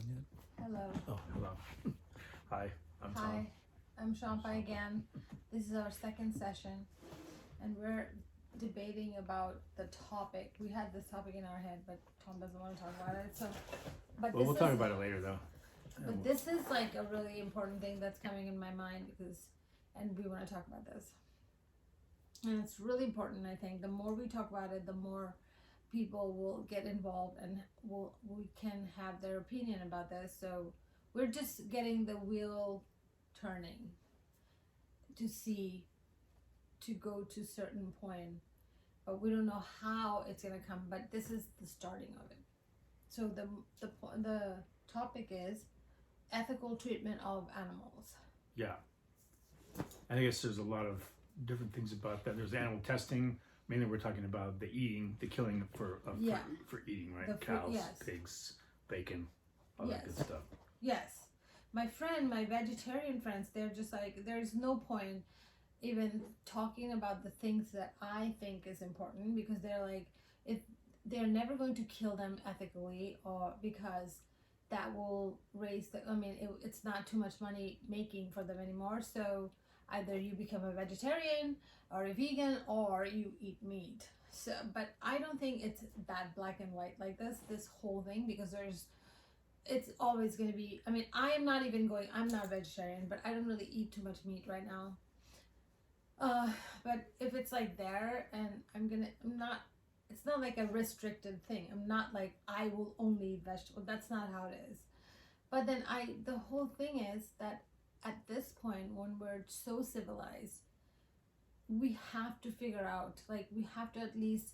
yet? Hello. Oh, hello. Hi, I'm Tom. Hi, I'm Shampa again. This is our second session, and we're debating about the topic. We had this topic in our head, but Tom doesn't want to talk about it. But Well, we'll talk about it later, though. But this is like a really important thing that's coming in my mind and we want to talk about this. And it's really important. I think the more we talk about it, the more people will get involved, and we can have their opinion about this. So we're just getting the wheel turning to go to certain point, but we don't know how it's gonna come. But this is the starting of it. So the topic is ethical treatment of animals. Yeah. I guess there's a lot of different things about that. There's animal testing. Mainly, we're talking about the killing for eating, right? Cows, yes. pigs, bacon, all that good stuff. Yes. My vegetarian friends, they're just like, there's no point even talking about the things that I think is important, because they're like, if they're never going to kill them ethically, or because that will raise it's not too much money making for them anymore. So either you become a vegetarian or a vegan, or you eat meat. So, but I don't think it's that black and white like this whole thing, because it's always going to be, I'm not a vegetarian, but I don't really eat too much meat right now. But if it's like there, and it's not like a restricted thing. I'm not like, I will only eat vegetable. That's not how it is. But then the whole thing is that at this point, when we're so civilized, we have to figure out, like, we have to at least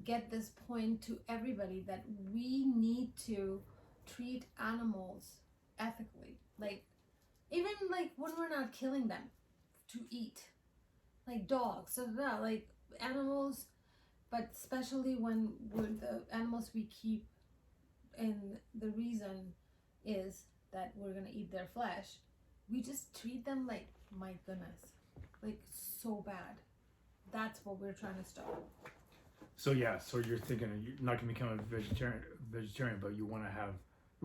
get this point to everybody that we need to treat animals ethically. Like, even like when we're not killing them to eat, like dogs, so yeah, like animals, but especially when the animals we keep, and the reason is that we're gonna eat their flesh, we just treat them like, my goodness, like so bad. That's what we're trying to stop. So yeah, so you're thinking you're not gonna become a vegetarian, but you want to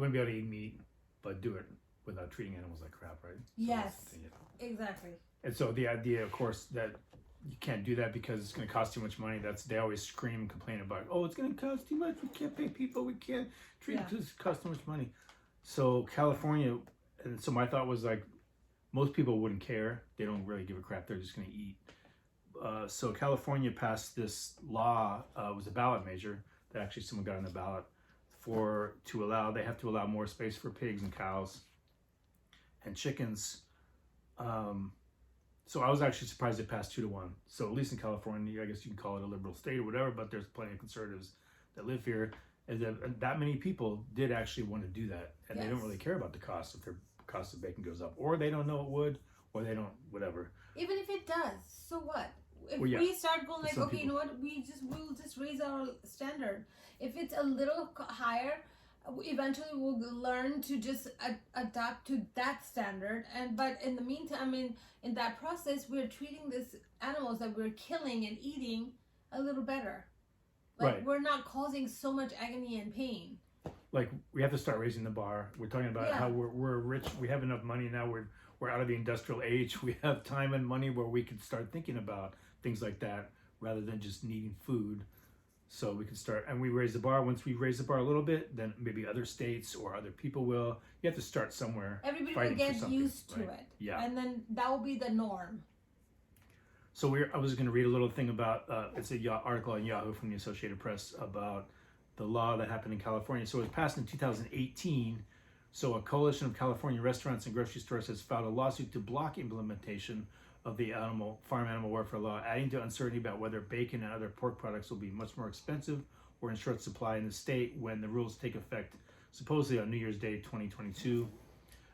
be able to eat meat, but do it without treating animals like crap, right? So yes, exactly. And so the idea, of course, that you can't do that because it's going to cost too much money. They always scream and complain about, oh, it's going to cost too much. We can't pay people. We can't treat it because it costs too much money. So California, and so my thought was like, most people wouldn't care. They don't really give a crap. They're just going to eat. So California passed this law. It was a ballot measure that actually someone got on the ballot they have to allow more space for pigs and cows and chickens. So I was actually surprised it passed 2-1. So at least in California, I guess you can call it a liberal state or whatever, but there's plenty of conservatives that live here. And that many people did actually want to do that. And They don't really care about the cost if their cost of bacon goes up. Or they don't know it would, or they don't, whatever. Even if it does, so what? If we start going like, okay, you know what, we'll just raise our standard. If it's a little higher, eventually we'll learn to just adapt to that standard. But in the meantime, in that process, we're treating these animals that we're killing and eating a little better. Like, we're not causing so much agony and pain. Like, we have to start raising the bar. We're talking about how we're rich. We have enough money now. We're out of the industrial age. We have time and money where we can start thinking about things like that rather than just needing food. So we can start, and we raise the bar. Once we raise the bar a little bit, then maybe other states or other people will. You have to start somewhere. Everybody will get used to it. Yeah. And then that will be the norm. So I was going to read a little thing about, it's an article on Yahoo from the Associated Press about the law that happened in California. So it was passed in 2018. So a coalition of California restaurants and grocery stores has filed a lawsuit to block implementation of the farm animal welfare law, adding to uncertainty about whether bacon and other pork products will be much more expensive or in short supply in the state when the rules take effect, supposedly on New Year's Day 2022.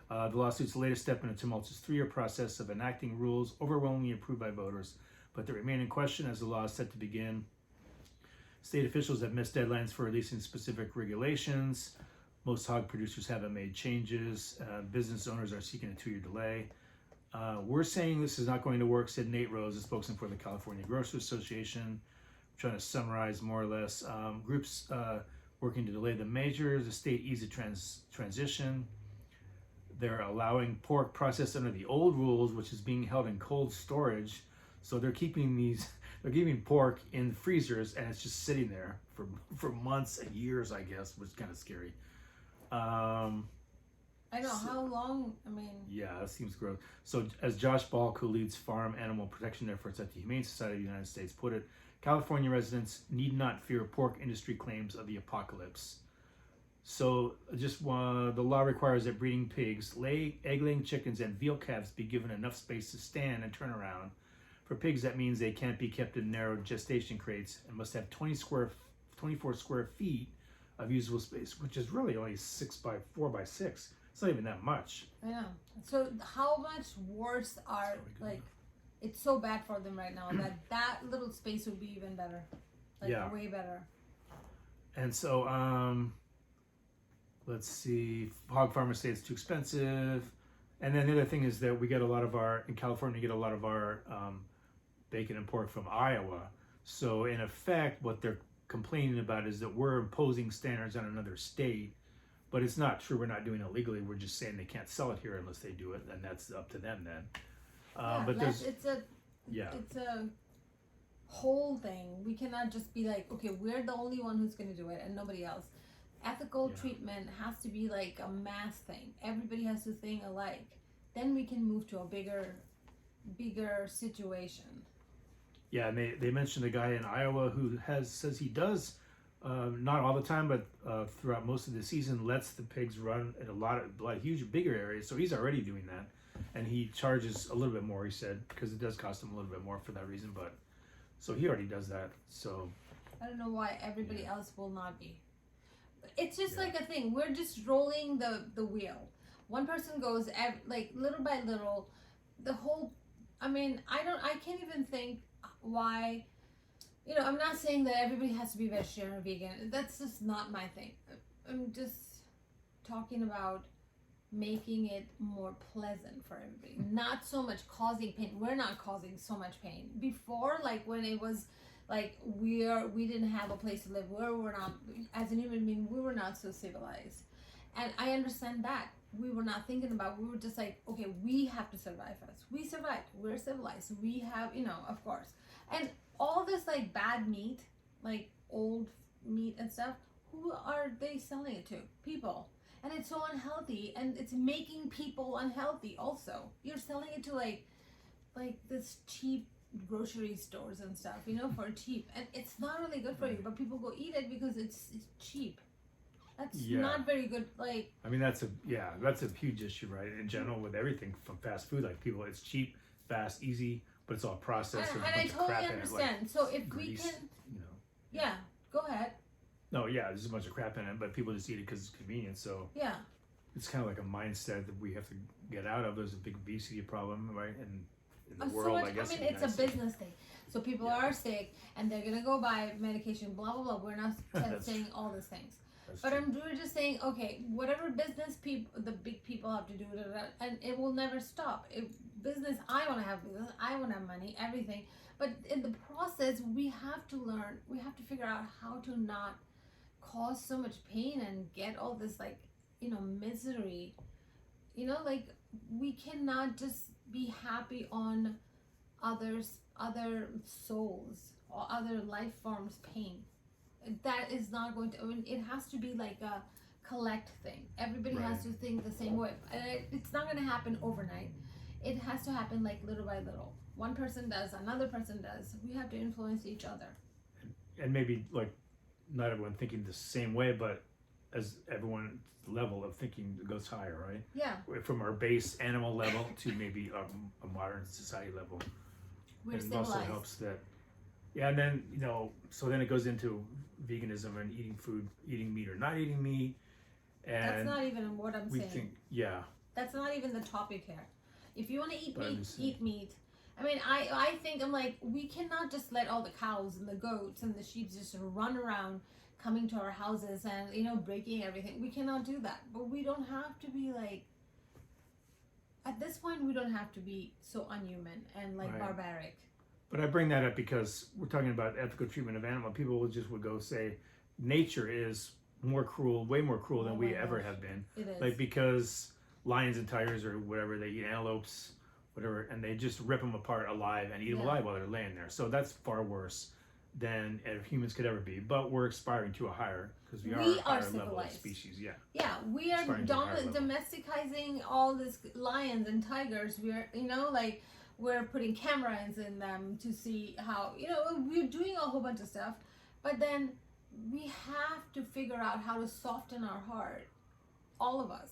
The lawsuit's the latest step in a tumultuous 3-year process of enacting rules overwhelmingly approved by voters, but they remain in question as the law is set to begin. State officials have missed deadlines for releasing specific regulations. Most hog producers haven't made changes. Business owners are seeking a 2-year delay. We're saying this is not going to work, said Nate Rose, a spokesman for the California Grocers Association. I'm trying to summarize more or less. Groups working to delay the measures. The state eased the transition. They're allowing pork processed under the old rules, which is being held in cold storage. So they're keeping pork in freezers, and it's just sitting there for months and years, I guess, which is kind of scary. I know how long. I mean, yeah, that seems gross. So, as Josh Balk, who leads farm animal protection efforts at the Humane Society of the United States, put it, California residents need not fear pork industry claims of the apocalypse. So, the law requires that breeding pigs, egg-laying chickens, and veal calves be given enough space to stand and turn around. For pigs, that means they can't be kept in narrow gestation crates and must have 24 square feet of usable space, which is really only 6 by 4 by 6. It's not even that much. I know. So how much worse are, like, it's so bad for them right now that little space would be even better. Like, yeah. Way better. And so, let's see, hog farmers say it's too expensive. And then the other thing is that in California, we get a lot of our bacon and pork from Iowa. So in effect, what they're complaining about is that we're imposing standards on another state, but it's not true. We're not doing it legally. We're just saying they can't sell it here unless they do it, and that's up to them then. But it's a whole thing. We cannot just be like, okay, we're the only one who's going to do it and nobody else. Ethical treatment has to be like a mass thing. Everybody has to think alike. Then we can move to a bigger situation. Yeah, and they mentioned a guy in Iowa who says he does, not all the time, but throughout most of the season, lets the pigs run in bigger areas. So he's already doing that, and he charges a little bit more. He said because it does cost him a little bit more for that reason. But so he already does that. So I don't know why everybody else will not be. It's just like a thing. We're just rolling the wheel. One person goes like little by little. The whole. I mean, I can't even think why. You know, I'm not saying that everybody has to be vegetarian or vegan. That's just not my thing. I'm just talking about making it more pleasant for everybody. Not so much causing pain. We're not causing so much pain. Before, like when it was like we didn't have a place to live, where we're not, as an human being, we were not so civilized. And I understand that. We were not thinking about, we were just like, okay, we have to survive first. We survived. We're civilized. We have, of course. And all this like bad meat, like old meat and stuff, who are they selling it to? People. And it's so unhealthy, and it's making people unhealthy also. You're selling it to like this cheap grocery stores and stuff, for cheap. And it's not really good for you, but people go eat it because it's cheap. That's not very good. Like, I mean, that's a huge issue, right? In general, with everything from fast food, like people, it's cheap, fast, easy, but it's all processed. And I totally understand. So if grease, we can, yeah, go ahead. No, yeah, there's a bunch of crap in it, but people just eat it because it's convenient. So yeah, it's kind of like a mindset that we have to get out of. There's a big obesity problem, right? And in the world, I guess. I mean, it's a business thing. So people are sick, and they're gonna go buy medication. Blah blah blah. We're not saying all these things. But we're just saying, okay, whatever business the big people have to do, and it will never stop. I want to have business, I want to have money, everything. But in the process, we have to learn, we have to figure out how to not cause so much pain and get all this, like, misery. Like, we cannot just be happy on other souls or other life forms' pain. That is not going to, it has to be like a collect thing. Everybody has to think the same way. It's not going to happen overnight. It has to happen like little by little. One person does, another person does. We have to influence each other. And maybe like not everyone thinking the same way, but as everyone's level of thinking goes higher, right? Yeah. From our base animal level to maybe a modern society level. We're civilized. It also helps that. Yeah, and then, so then it goes into veganism and eating meat or not eating meat. And that's not even what I'm saying. That's not even the topic here. If you want to eat meat, eat meat. I mean, I think I'm like, we cannot just let all the cows and the goats and the sheep just run around coming to our houses and, breaking everything. We cannot do that. But we don't have to be like, at this point, we don't have to be so unhuman and barbaric. But I bring that up because we're talking about ethical treatment of animals. People would go say, nature is more cruel, way more cruel than Oh we my ever gosh. have been. It is. Like, because lions and tigers or whatever, they eat antelopes, whatever, and they just rip them apart alive and eat them Yeah. alive while they're laying there. So that's far worse than humans could ever be. But we're aspiring to a higher, because we are a higher level of civilized. species. Yeah. Yeah, we are Aspiring to a higher level. domesticizing all these lions and tigers. We're, like, we're putting cameras in them to see how, we're doing a whole bunch of stuff. But then we have to figure out how to soften our heart, all of us,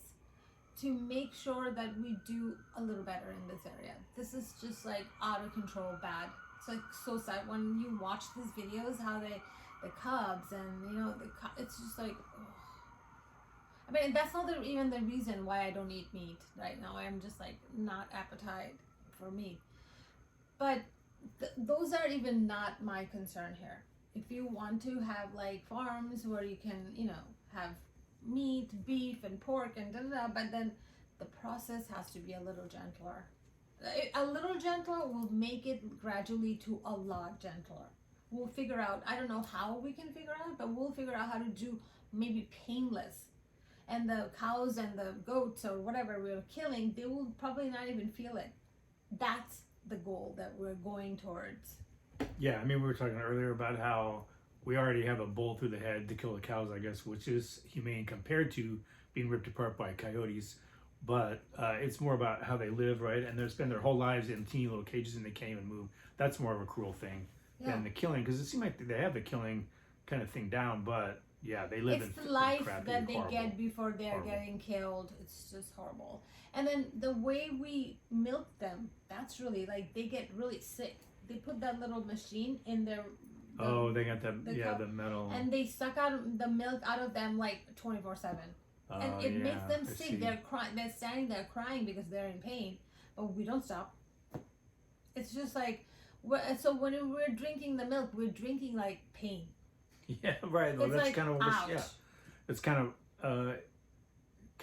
to make sure that we do a little better in this area. This is just like out of control bad. It's like so sad when you watch these videos, how the cubs and it's just like, ugh. I mean, that's not even the reason why I don't eat meat right now. I'm just like not appetite for meat. But those are even not my concern here. If you want to have like farms where you can, have meat, beef, and pork and but then the process has to be a little gentler. A little gentler will make it gradually to a lot gentler. We'll figure out, I don't know how we can figure out, but we'll figure out how to do maybe painless. And the cows and the goats or whatever we're killing, they will probably not even feel it. That's the goal that we're going towards. Yeah, I mean, we were talking earlier about how we already have a bullet through the head to kill the cows, I guess, which is humane compared to being ripped apart by coyotes. But it's more about how they live, right? And they spend their whole lives in teeny little cages and they can't even move. That's more of a cruel thing than the killing, because it seems like they have the killing kind of thing down, but yeah, they live it's in the life crappy, that they horrible, get before they're horrible. getting killed. It's just horrible. And then the way we milk them, that's really like they get really sick. They put that little machine in their they got the metal, and they suck out the milk out of them like 24/7, and it makes them sick. They're crying. They're standing there crying because they're in pain. But we don't stop. It's just like so when we're drinking the milk, we're drinking like pain. Yeah, right. Well, It's that's like, kind of ouch. it's kind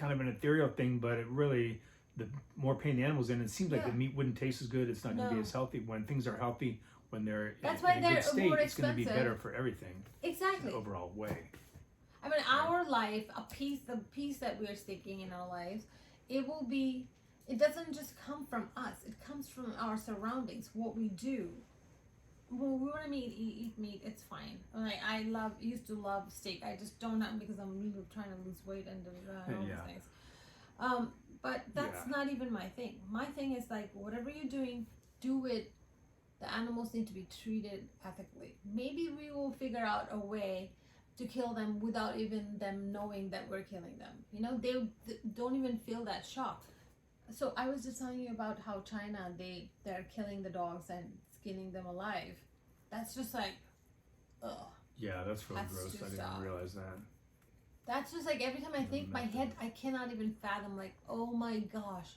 of an ethereal thing, but it really, the more pain the animal's in, it seems like the meat wouldn't taste as good. It's not going to be as healthy. When things are healthy, when they're That's in why a they're good state, more it's going to be expensive. better for everything. Exactly. In an overall way. I mean, our life, the piece that we're sticking in our lives, it doesn't just come from us. It comes from our surroundings, what we do. Well, we want to eat meat, it's fine. Like, used to love steak. I just don't now because I'm really trying to lose weight and all these things. But that's not even my thing. My thing is like, whatever you're doing, do it. The animals need to be treated ethically. Maybe we will figure out a way to kill them without even them knowing that we're killing them. They don't even feel that shock. So I was just telling you about how China, they're killing the dogs and skinning them alive. That's just like, ugh. Yeah, that's really gross. I didn't stop. realize that. That's just like every time I think, my head, I cannot even fathom, like, oh my gosh,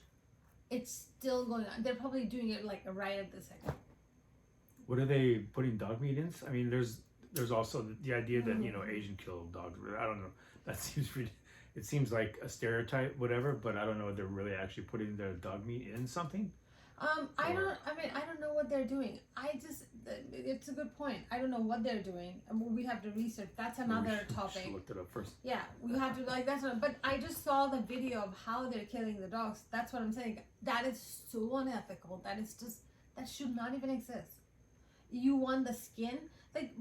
it's still going on. They're probably doing it like right at the second. What are they putting dog meat in? I mean, there's also the idea that Asian kill dogs. I don't know. That seems it seems like a stereotype, whatever. But I don't know if they're really actually putting their dog meat in something. I don't know what they're doing. It's a good point. I don't know what they're doing. We have to research. That's another topic. Should looked it up first. Yeah, we have to but I just saw the video of how they're killing the dogs. That's what I'm saying. That is so unethical. That should not even exist. You want the skin? Like,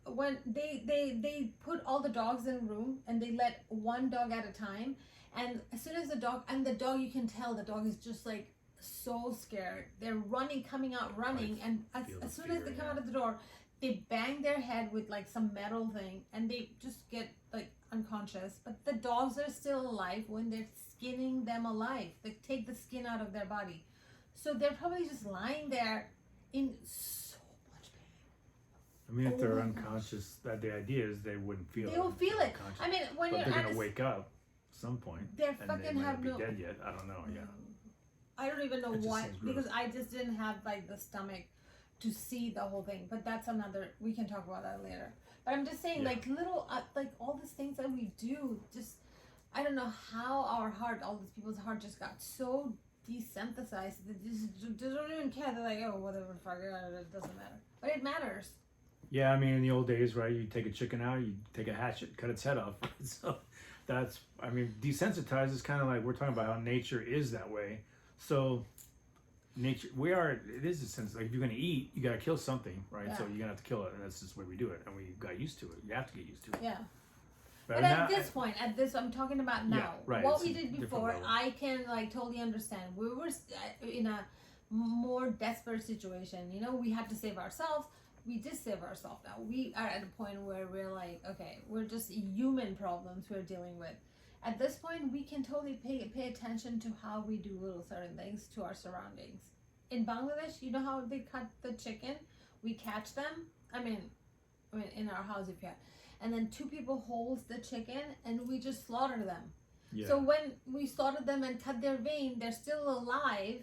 when they put all the dogs in a room and they let one dog at a time, and as soon as the dog, you can tell the dog is just like so scared. They're coming out running, and as soon as they come out of the door, they bang their head with like some metal thing and they just get like unconscious. But the dogs are still alive when they're skinning them alive. They take the skin out of their body, so they're probably just lying there in so much pain. I mean, if they're unconscious, that the idea is they wouldn't feel it. They will feel it. I mean, when but you're they're gonna wake up at some point. They're and fucking they might have not be dead yet. I don't know. Yeah. I don't even know It just why, seems gross. because I just didn't have like the stomach to see the whole thing. But that's another. We can talk about that later. But I'm just saying, like little, like all these things that we do, just I don't know how all these people's heart just got so desensitized. They just don't even care. They're like, oh, whatever, fuck it, it doesn't matter. But it matters. Yeah, I mean, in the old days, right? You take a chicken out, you take a hatchet, cut its head off. Right? So that's, I mean, desensitized is kind of like we're talking about how nature is that way. So nature, it is a sense like if you're gonna eat, you gotta kill something, right? Yeah. So you're gonna have to kill it, and that's just the way we do it, and we got used to it. You have to get used to it. Yeah. But But now, at this point, I'm talking about now. Yeah, right, What it's we a did different before, level. I can like totally understand. We were in a more desperate situation. You know, we had to save ourselves. We did save ourselves. Now we are at a point where we're like, okay, we're just human problems we're dealing with. At this point, we can totally pay attention to how we do little certain things to our surroundings. In Bangladesh, you know how they cut the chicken? We catch them. I mean, in our house if you had, and then two people holds the chicken and we just slaughter them. yeah. So when we slaughter them and cut their vein, they're still alive,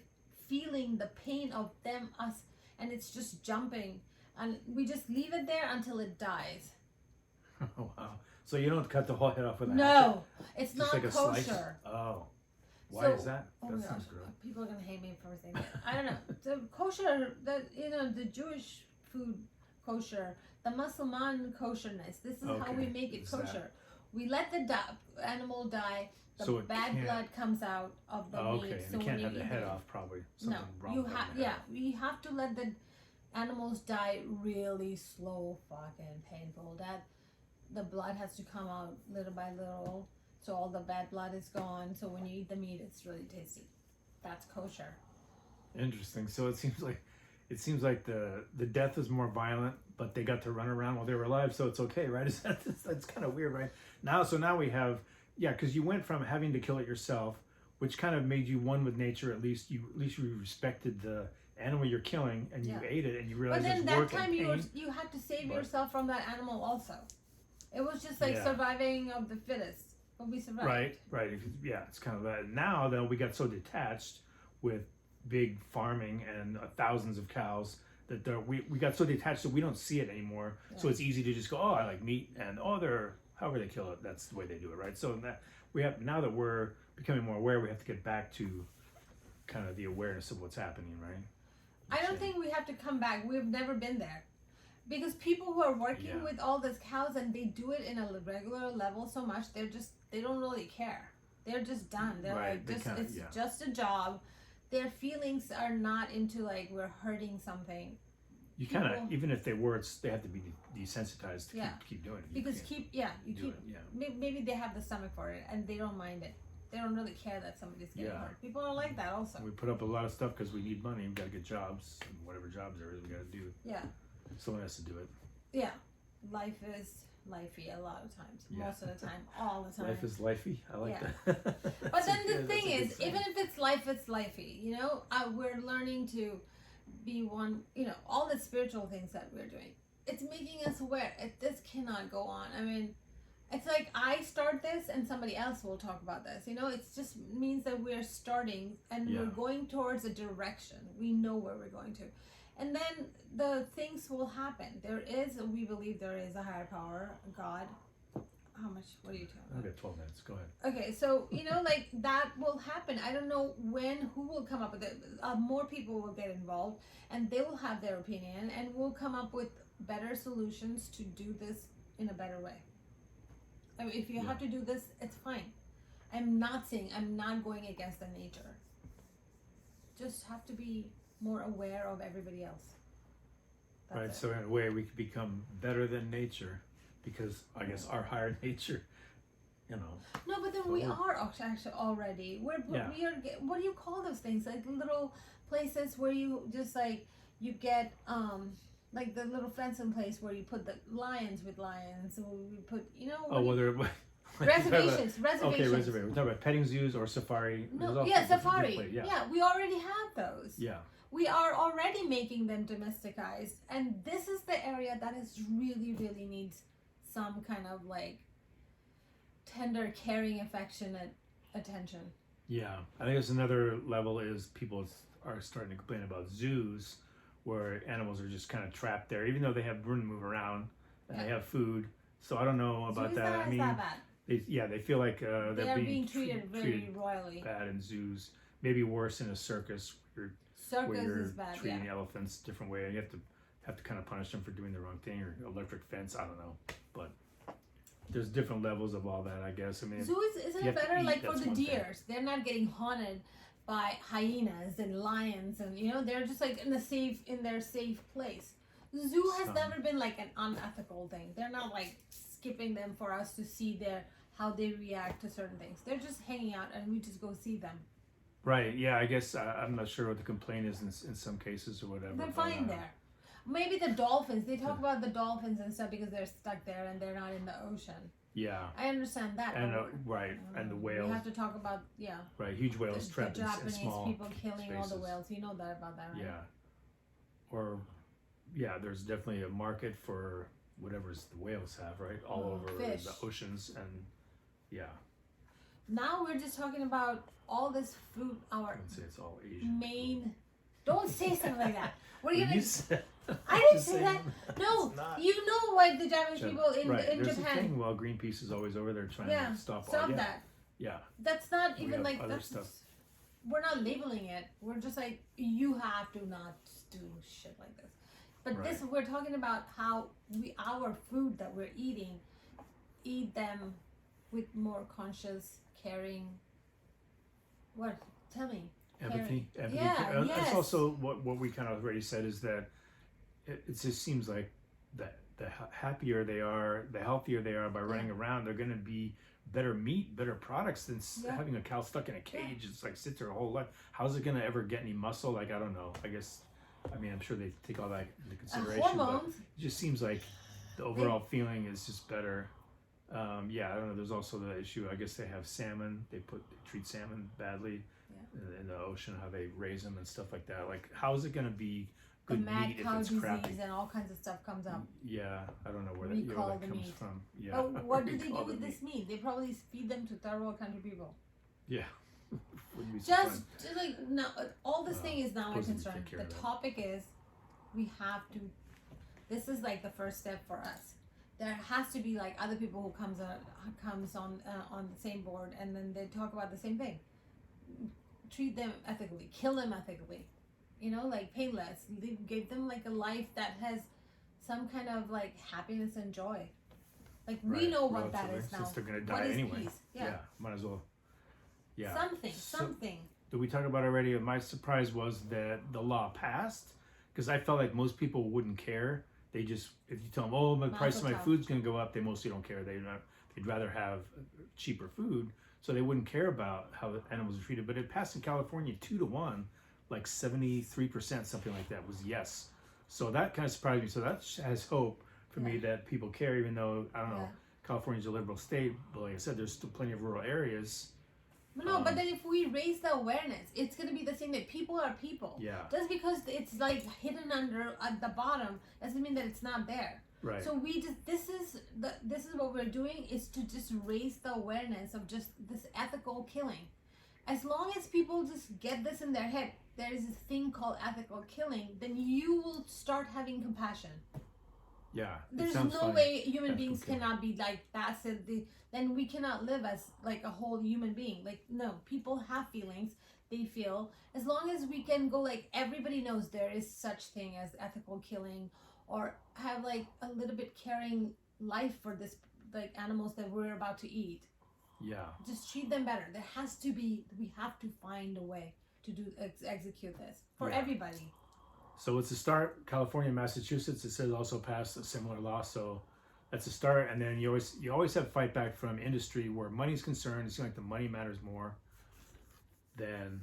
feeling the pain of them, us, and it's just jumping, and we just leave it there until it dies. Oh, wow. So you don't cut the whole head off with a hatchet? No, it's Just not like a slice? kosher. Oh. Why So- is that? Oh That my sounds gosh, gross. people are gonna hate me for saying that. I don't know. The kosher, the Jewish food kosher, the Muslim kosherness. This is how we Okay, make it is that- kosher. We let the animal die. The So it bad can't- blood comes out of the Oh, meat. okay, So and you when can't you have the eat head it, off, probably. no, Something wrong you with have the head. we have to let the animals die really slow, fucking painful. That the blood has to come out little by little, so all the bad blood is gone. So when you eat the meat, it's really tasty. That's kosher. Interesting. So it seems like the death is more violent, but they got to run around while they were alive, so it's okay, right? That's kind of weird, right? Now we have, yeah, because you went from having to kill it yourself, which kind of made you one with nature. At least you respected the animal you're killing, and you Yeah. ate it, and you But realized then it's that work time and pain. you had to save but- yourself from that animal also. It was just like Yeah. surviving of the fittest, but we survived. Right. Yeah, it's kind of that. Now, though, we got so detached with big farming and thousands of cows that we got so detached that we don't see it anymore. So Yeah. it's easy to just go, oh, I like meat, and they're however they kill it, that's the way they do it, right? So that now that we're becoming more aware, we have to get back to kind of the awareness of what's happening, right? I don't think we have to come back. We've never been there. Because people who are working Yeah. with all these cows and they do it in a regular level so much, they don't really care. They're just done. They're Right, like, they kinda- it's yeah. just a job. Their feelings are not into like we're hurting something. You kind people- of, even if they were, they have to be desensitized to Yeah. keep doing it. You Because can't you do keep. it, yeah. Maybe they have the stomach for it and they don't mind it. They don't really care that somebody's getting Yeah. hurt. People are like that also. We put up a lot of stuff because we need money. We got to get jobs, and whatever jobs there is, we got to do. Yeah. Someone has to do it. Yeah. Life is lifey a lot of times. Yeah. Most of the time. All the time. Life is lifey. I like Yeah. that. But That's then a the good- thing that's a good is, saying. even if it's life, it's lifey. You know, we're learning to be one. You know, all the spiritual things that we're doing. It's making us aware. This cannot go on. I mean, it's like I start this and somebody else will talk about this. You know, it just means that we're starting and Yeah. we're going towards a direction. We know where we're going to. And then the things will happen. We believe there is a higher power, God. How much? What are you talking about? I've got 12 minutes. Go ahead. Okay, so you know, like that will happen. I don't know who will come up with it. More people will get involved, and they will have their opinion, and we'll come up with better solutions to do this in a better way. I mean, if you have to do this, it's fine. I'm not going against the nature. Just have to be more aware of everybody else. That's Right. it. So in a way, we could become better than nature, because I guess our higher nature, you know. No, but then So we we're- are actually already. Yeah. We are. What do you call those things? Like little places where you just like you get like the little fencing place where you put the lions with lions. Or we put Oh, whether reservations. Okay, reservation. We're talking about petting zoos or safari. There's No, all yeah, different safari. places. Yeah, we already have those. Yeah. We are already making them domesticized, and this is the area that is really, really needs some kind of like tender, caring, affectionate attention. Yeah, I think there's another level is people are starting to complain about zoos where animals are just kind of trapped there, even though they have room to move around and they have food. So I don't know about So that. I mean, that bad. they feel like They they're are being treated very royally. bad in zoos. Maybe worse in a circus where Circus you're is bad. treating Yeah. elephants a different way. You have to have to kind of punish them for doing the wrong thing, or electric fence. I don't know, but there's different levels of all that, I guess. I mean, Zoos, isn't you it have to better eat, like for that's the one thing. deers? They're not getting haunted by hyenas and lions, and they're just like in their safe place. Zoo has Some. never been like an unethical thing. They're not like skipping them for us to see how they react to certain things. They're just hanging out, and we just go see them. Right? Yeah, I guess I'm not sure what the complaint is in some cases or whatever. They're but, fine there. Maybe the dolphins. They talk about the dolphins and stuff because they're stuck there and they're not in the ocean. Yeah, I understand that. and but right, and the we whales. have to talk about Right, huge whales the trapped in Japanese small people killing all the spaces. whales. You know that about that, right? Yeah, or there's definitely a market for whatever's the whales have, right, all over fish. the oceans, and Now we're just talking about all this food. I Our wouldn't say it's all Asian. main. Don't say something like that. We're Well, gonna. you said, I didn't just say saying that. No, it's not. you know what the Japanese Jap- people in right. in There's Japan. a thing. Well, Greenpeace is always over there trying to stop all. Yeah, that. yeah. That's not We even have like other that's. stuff. We're not labeling it. We're just like you have to not do shit like this. But Right. this we're talking about how our food that we're eating, eat them with more conscious, caring. What? Tell me. Empathy. Yeah, That's yes. also what we kind of already said is that it just seems like that the happier they are, the healthier they are by running around, they're going to be better meat, better products than having a cow stuck in a cage. It's like sits there a whole life. How's it going to ever get any muscle? Like, I don't know. I guess, I mean, I'm sure they take all that into consideration, but Hormones. it just seems like the overall feeling is just better. I don't know. There's also the issue. I guess they have salmon. They treat salmon badly in the ocean. How they raise them and stuff like that. Like, how is it going to be The good mad meat if cow it's disease crappy? and all kinds of stuff comes up. Yeah, I don't know where that, Recall where that the comes meat. from. Yeah. But what do they do Recall the with this meat? They probably feed them to third world country people. Yeah. Wouldn't be Just surprised. like no, all this thing is not my suppose we concern. take care The of that. topic is we have to. This is like the first step for us. There has to be like other people who comes on the same board, and then they talk about the same thing. Treat them ethically, kill them ethically. Like pay less. Give them like a life that has some kind of like happiness and joy. Like we Right, know what that relatively, is now. since they're gonna What die is anyway. peace? Yeah. Might as well. Yeah. Something. Did we talk about already? My surprise was that the law passed, because I felt like most people wouldn't care. They just, if you tell them, oh, the price of my food's going to go up, they mostly don't care. They'd rather have cheaper food, so they wouldn't care about how the animals are treated. But it passed in California 2-1, like 73%, something like that was yes. So that kind of surprised me. So that has hope for me that people care, even though, I don't know, California's a liberal state, but like I said, there's still plenty of rural areas. No, but then if we raise the awareness, it's going to be the same that people are people. Yeah. Just because it's like hidden under at the bottom doesn't mean that it's not there. Right. So this is what we're doing, is to just raise the awareness of just this ethical killing. As long as people just get this in their head, there is this thing called ethical killing, then you will start having compassion. Yeah. There's no way human beings cannot be like passive. Then we cannot live as like a whole human being. Like, no, people have feelings. They feel. As long as we can go like everybody knows there is such thing as ethical killing, or have like a little bit caring life for this like animals that we're about to eat. Yeah. Just treat them better. There has to be. We have to find a way to execute this for everybody. So it's a start. California, Massachusetts, it says also passed a similar law. So that's a start. And then you always have fight back from industry where money's concerned. It seems like the money matters more than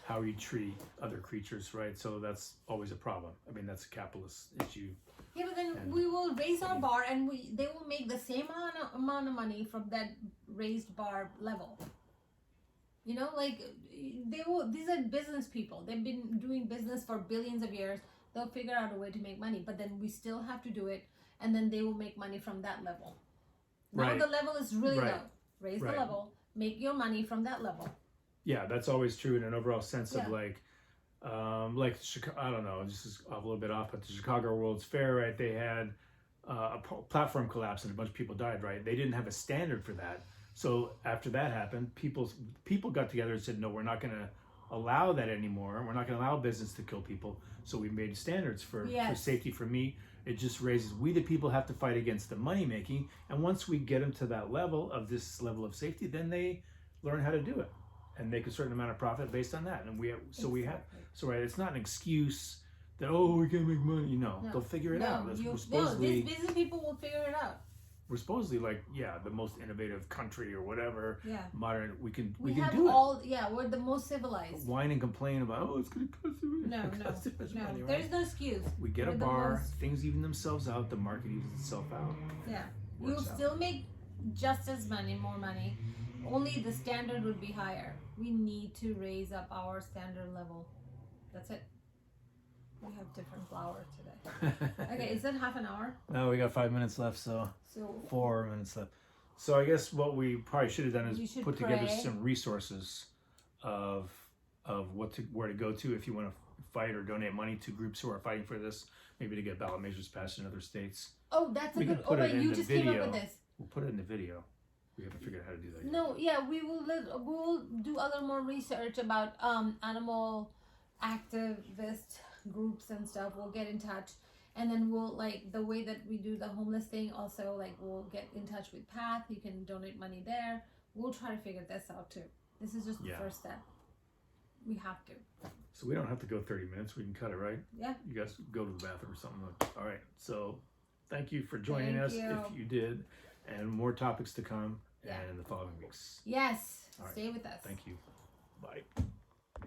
how you treat other creatures, right? So that's always a problem. I mean, that's a capitalist issue. Yeah, but then we will raise our bar, and they will make the same amount of money from that raised bar level. Like these are business people. They've been doing business for billions of years. They'll figure out a way to make money, but then we still have to do it, and then they will make money from that level. Now the level is really low. Raise the level, make your money from that level. Yeah, that's always true in an overall sense of like Chicago, I don't know, this is a little bit off, but the Chicago World's Fair, right? They had a platform collapse and a bunch of people died, right? They didn't have a standard for that. So after that happened, people got together and said, no, we're not going to allow that anymore. We're not going to allow business to kill people. So we made standards for safety for meat. It just raises, we the people have to fight against the money making. And once we get them to that level of this level of safety, then they learn how to do it and make a certain amount of profit based on that. And right, it's not an excuse that, oh, we can't make money. No, they'll figure it out. These business people will figure it out. We're supposedly the most innovative country or whatever. Yeah. Modern, we can we do have it. all, we're the most civilized. Whine and complain about, oh, it's going to cost too much money, right? There's no excuse. We get a bar, things even themselves out, the market evens itself out. Yeah. You'll still make just as more money, only the standard would be higher. We need to raise up our standard level. That's it. We have different flour today. Okay, is that half an hour? No, we got 5 minutes left, so 4 minutes left. So I guess what we probably should have done is put together some resources of where to go to if you want to fight or donate money to groups who are fighting for this, maybe to get ballot measures passed in other states. Oh, that's a good. Oh, wait, you just came up with this. We'll put it in the video. We haven't figured out how to do that yet. No, we will do a little more research about animal activist groups and stuff. We'll get in touch, and then we'll the way that we do the homeless thing. Also, we'll get in touch with Path. You can donate money there. We'll try to figure this out too. This is just the first step. We have to. So we don't have to go 30 minutes. We can cut it, right? Yeah. You guys go to the bathroom or something. All right. So thank you for joining us. If you did, and more topics to come and in the following weeks. Yes. All right. Stay with us. Thank you. Bye.